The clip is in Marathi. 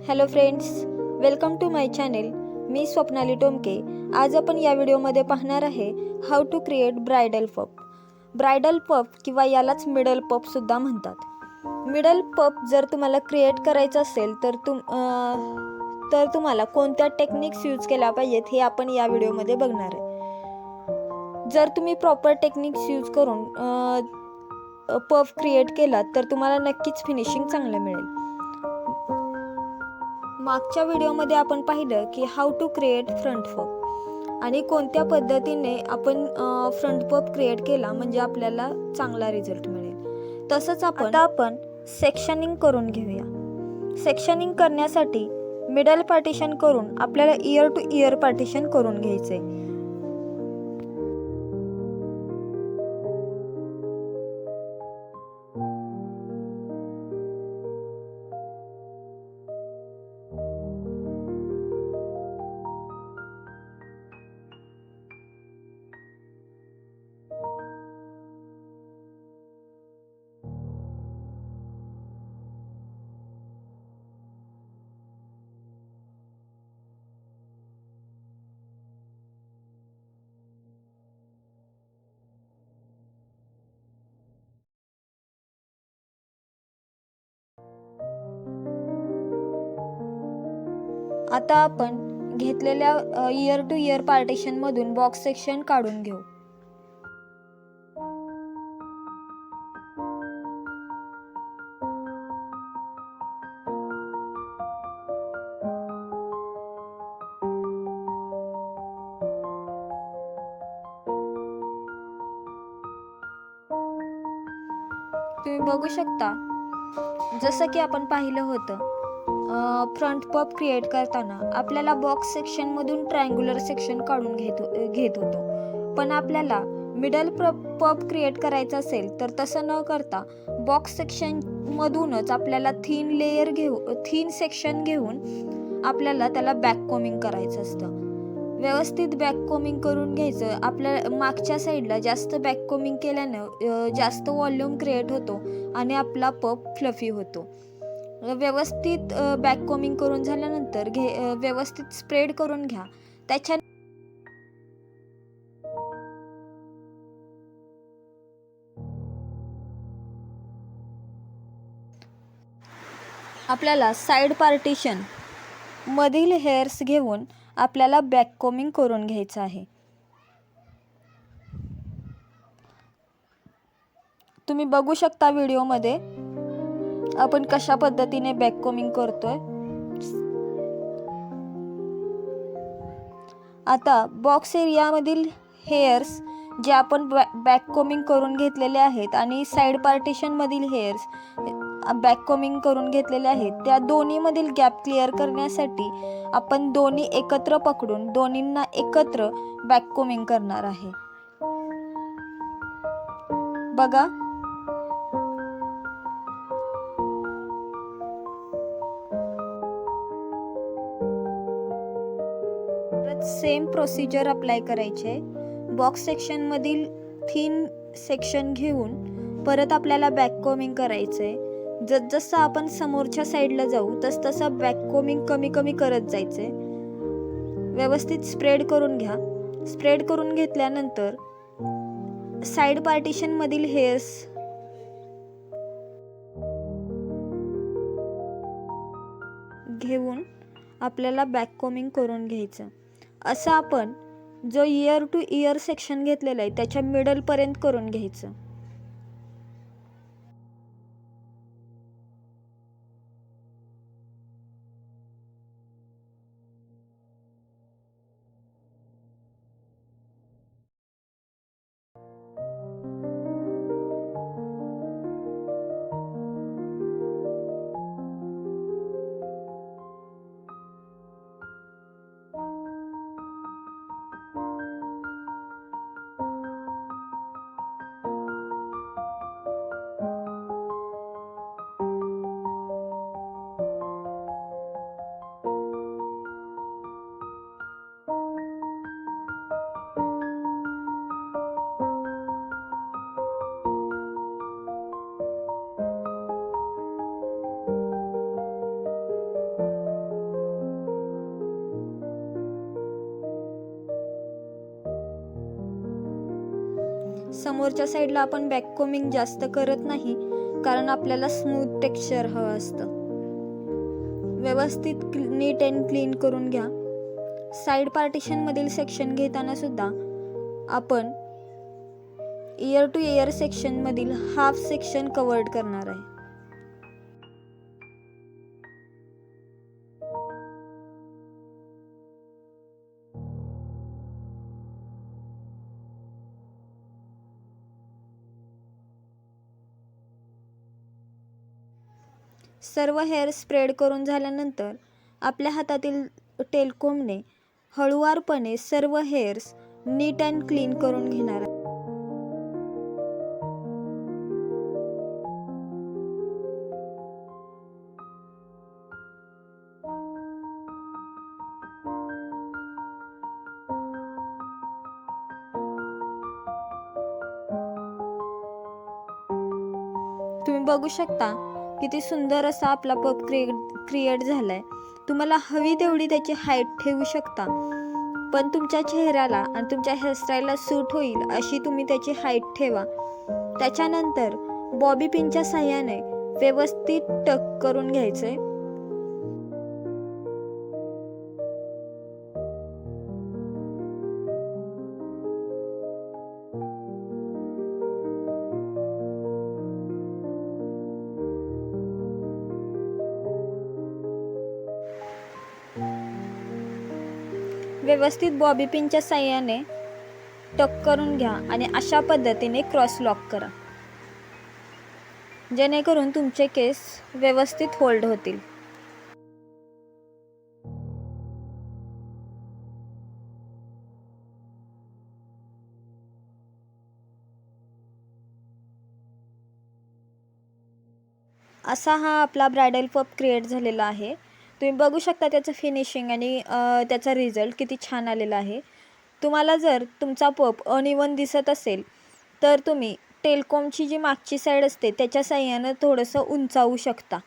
Hello friends, welcome to my channel. मी स्वप्नाली टोमके. आज आपण या व्हिडिओमध्ये पाहणार आहे how to create bridal puff. Bridal puff किंवा यालाच मिडल पफसुद्धा म्हणतात. मिडल पफ जर तुम्हाला क्रिएट करायचं असेल तर तुम्हाला कोणत्या टेक्निक्स यूज केल्या पाहिजेत हे आपण या व्हिडिओमध्ये बघणार आहे. जर तुम्ही प्रॉपर टेक्निक्स यूज करून पफ क्रिएट केलात तर तुम्हाला नक्कीच फिनिशिंग चांगलं मिळेल. मागच्या व्हिडिओमध्ये आपण पाहिलं की how to create front puff आणि कोणत्या पद्धतीने आपण फ्रंट पफ क्रिएट केला म्हणजे आपल्याला चांगला रिझल्ट मिळेल. तसंच आपण सेक्शनिंग करून घेऊया. सेक्शनिंग करण्यासाठी मिडल पार्टिशन करून आपल्याला इयर टू इयर पार्टिशन करून घ्यायचे. आता आपण घेतलेल्या इयर टू इयर पार्टिशन मधून बॉक्स सेक्शन काढून घेऊ. तुम्ही बघू शकता, जसं की आपण पाहिलं होतं फ्रंट पफ क्रिएट करताना आपल्याला बॉक्स सेक्शनमधून ट्रायंग्युलर सेक्शन काढून घेत होतो. पण आपल्याला मिडल पफ क्रिएट करायचं असेल तर तसं न करता बॉक्स सेक्शनमधूनच आपल्याला थीन सेक्शन घेऊन आपल्याला त्याला बॅक कोमिंग करायचं असतं. व्यवस्थित बॅक कोमिंग करून घ्यायचं. आपल्या मागच्या साईडला जास्त बॅक कोमिंग केल्यानं जास्त वॉल्यूम क्रिएट होतो आणि आपला पफ फ्लफी होतो. व्यवस्थित बॅक कोमिंग करून झाल्यानंतर व्यवस्थित स्प्रेड करून घ्या. त्याच्या आपल्याला साईड पार्टिशन मधील हेअर्स घेऊन आपल्याला बॅक कोमिंग करून घ्यायचं आहे. तुम्ही बघू शकता व्हिडिओमध्ये आपण कशा पद्धतीने बॅक कोमिंग करतोय. आता बॉक्स एरियामधील हेअर्स जे आपण बॅक कोमिंग करून घेतलेले आहेत आणि साईड पार्टिशन मधील हेअर्स बॅक कोमिंग करून घेतलेले आहेत, त्या दोन्हीमधील गॅप क्लिअर करण्यासाठी आपण दोन्ही एकत्र पकडून दोन्हींना एकत्र बॅक कोमिंग करणार आहे. बघा, सेम प्रोसिजर अप्लाय करायचे. बॉक्स सेक्शन मधील थीन सेक्शन घेऊन परत आपल्याला बॅक कोमिंग करायचंय. जसं आपण समोरच्या साईडला जाऊ तसं बॅक कोमिंग कमी कमी करत जायचंय. व्यवस्थित स्प्रेड करून घ्या. स्प्रेड करून घेतल्यानंतर साईड पार्टिशन मधील हेअर्स घेऊन आपल्याला बॅक कोमिंग करून घ्यायचं. असं आपण जो इयर टू इयर सेक्शन घेतलेला आहे त्याच्या मिडल पर्यंत करून घ्यायचं. समोरच्या साईडला आपण बॅक कोमिंग जास्त करत नाही, कारण आपल्याला स्मूथ टेक्स्चर हवं असतं. व्यवस्थित नीट अँड क्लीन करून घ्या. साईड पार्टिशनमधील सेक्शन घेताना सुद्धा आपण इयर टू इयर सेक्शनमधील हाफ सेक्शन कव्हर्ड करणार आहे. सर्व हेअर स्प्रेड करून झाल्यानंतर आपल्या हातातील टेलकोमने हळूवारपणे सर्व हेअर्स नीट अँड क्लीन करून घेणार. तुम्ही बघू शकता किती सुंदर असा आपला पफ क्रिएट झालाय. तुम्हाला हवी तेवढी त्याची हाईट ठेवू शकता, पण तुमच्या चेहऱ्याला आणि तुमच्या हेअरस्टाईलला सूट होईल अशी तुम्ही त्याची हाईट ठेवा. त्याच्यानंतर बॉबी पिनच्या साह्याने व्यवस्थित टक करून घ्यायचंय. व्यवस्थित बॉबी पिनच्या साह्याने टक करून घ्या आणि अशा पद्धतीने क्रॉस लॉक करा, जेणेकरून तुमचे केस व्यवस्थित होल्ड होतील. असा हा आपला ब्रायडल पफ क्रिएट झालेला आहे. तुम्ही बघू शकता त्याचं फिनिशिंग आणि त्याचा रिझल्ट किती छान आलेला आहे. तुम्हाला जर तुमचा पफ अनइवन दिसत असेल तर तुम्ही टेलकोमची जी मागची साईड असते त्याच्या साह्यानं थोडंसं उंचावू शकता.